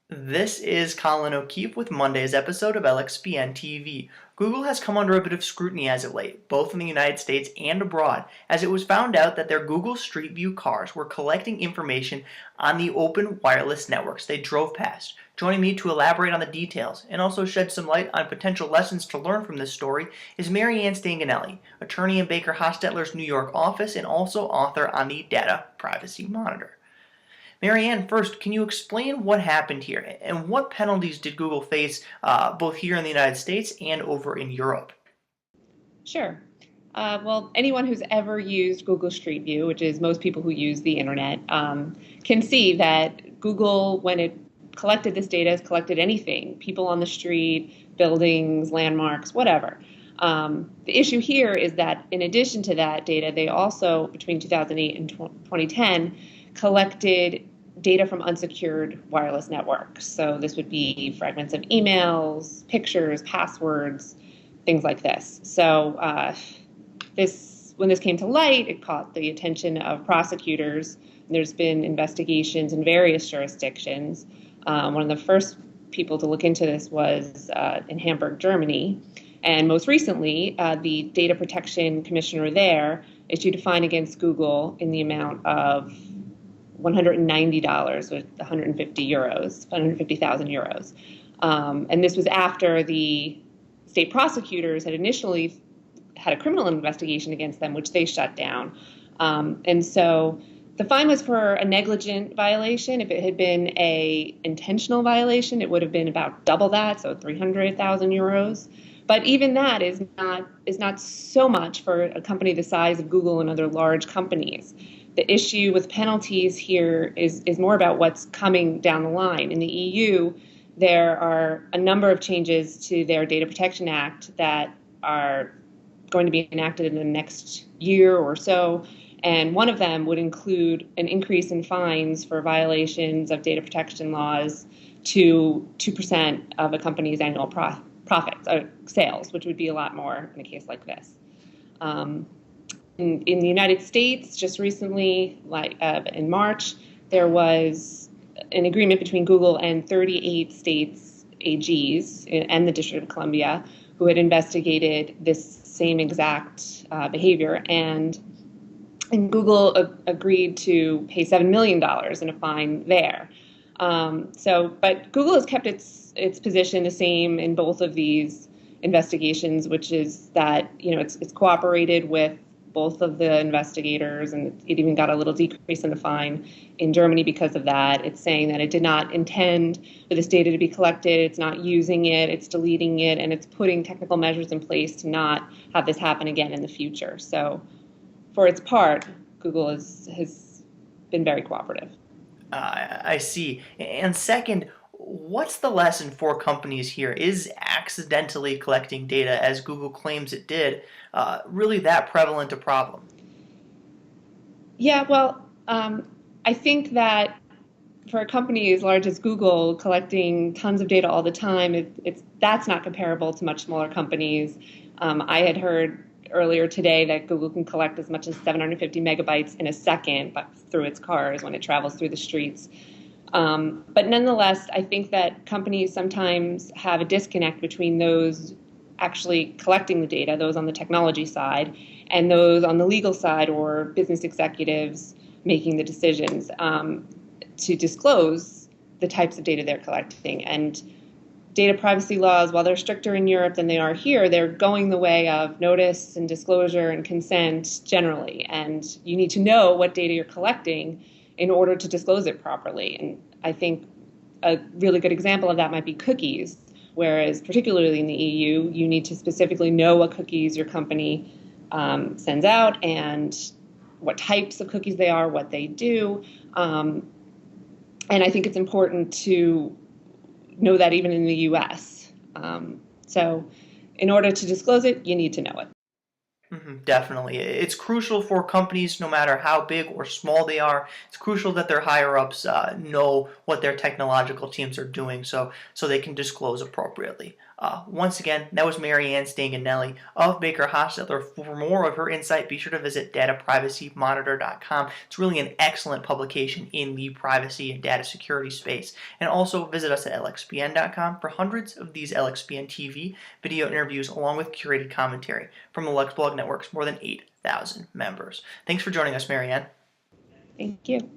This is Colin O'Keefe with Monday's episode of LXBN TV. Google has come under a bit of scrutiny as of late, both in the United States and abroad, as it was found out that their Google Street View cars were collecting information on the open wireless networks they drove past. Joining me to elaborate on the details and also shed some light on potential lessons to learn from this story is Maryanne Stanganelli, attorney in BakerHostetler's New York office and also author on the Data Privacy Monitor. Maryanne, first, can you explain what happened here and what penalties did Google face both here in the United States and over in Europe? Sure. Well, anyone who's ever used Google Street View, which is most people who use the internet, can see that Google, when it collected this data, has collected anything, people on the street, buildings, landmarks, whatever. The issue here is that in addition to that data, they also, between 2008 and 2010, collected data from unsecured wireless networks. So this would be fragments of emails, pictures, passwords, things like this. So when this came to light, it caught the attention of prosecutors. There's been investigations in various jurisdictions. One of the first people to look into this was in Hamburg, Germany. And most recently, the data protection commissioner there issued a fine against Google in the amount of $190 with 150,000 euros. And this was after the state prosecutors had initially had a criminal investigation against them, which they shut down. And so the fine was for a negligent violation. If it had been an intentional violation, it would have been about double that, so 300,000 euros. But even that is not so much for a company the size of Google and other large companies. The issue with penalties here is more about what's coming down the line. In the EU, there are a number of changes to their Data Protection Act that are going to be enacted in the next year or so. And one of them would include an increase in fines for violations of data protection laws to 2% of a company's annual profits or sales, which would be a lot more in a case like this. In the United States, just recently, in March, there was an agreement between Google and 38 states AGs and the District of Columbia who had investigated this same exact behavior, and Google agreed to pay $7 million in a fine there. But Google has kept its position the same in both of these investigations, which is that it's cooperated with both of the investigators, and it even got a little decrease in the fine in Germany because of that. It's saying that it did not intend for this data to be collected, it's not using it, it's deleting it, and it's putting technical measures in place to not have this happen again in the future. So for its part, Google has been very cooperative. I see. And second, what's the lesson for companies here? Is accidentally collecting data, as Google claims it did, really that prevalent a problem? Yeah, well, I think that for a company as large as Google, collecting tons of data all the time, that's not comparable to much smaller companies. I had heard earlier today that Google can collect as much as 750 megabytes in a second through its cars when it travels through the streets. But nonetheless, I think that companies sometimes have a disconnect between those actually collecting the data, those on the technology side, and those on the legal side or business executives making the decisions to disclose the types of data they're collecting. And data privacy laws, while they're stricter in Europe than they are here, they're going the way of notice and disclosure and consent generally. And you need to know what data you're collecting in order to disclose it properly. And I think a really good example of that might be cookies, whereas particularly in the EU, you need to specifically know what cookies your company sends out and what types of cookies they are, what they do. And I think it's important to know that even in the US. So in order to disclose it, you need to know it. Definitely. It's crucial for companies, no matter how big or small they are. It's crucial that their higher-ups know what their technological teams are doing so they can disclose appropriately. Once again, that was Maryanne Stanganelli of BakerHostetler. For more of her insight, be sure to visit dataprivacymonitor.com. It's really an excellent publication in the privacy and data security space. And also visit us at LXBN.com for hundreds of these LXBN TV video interviews along with curated commentary from the LexBlog Network's more than 8,000 members. Thanks for joining us, Maryanne. Thank you.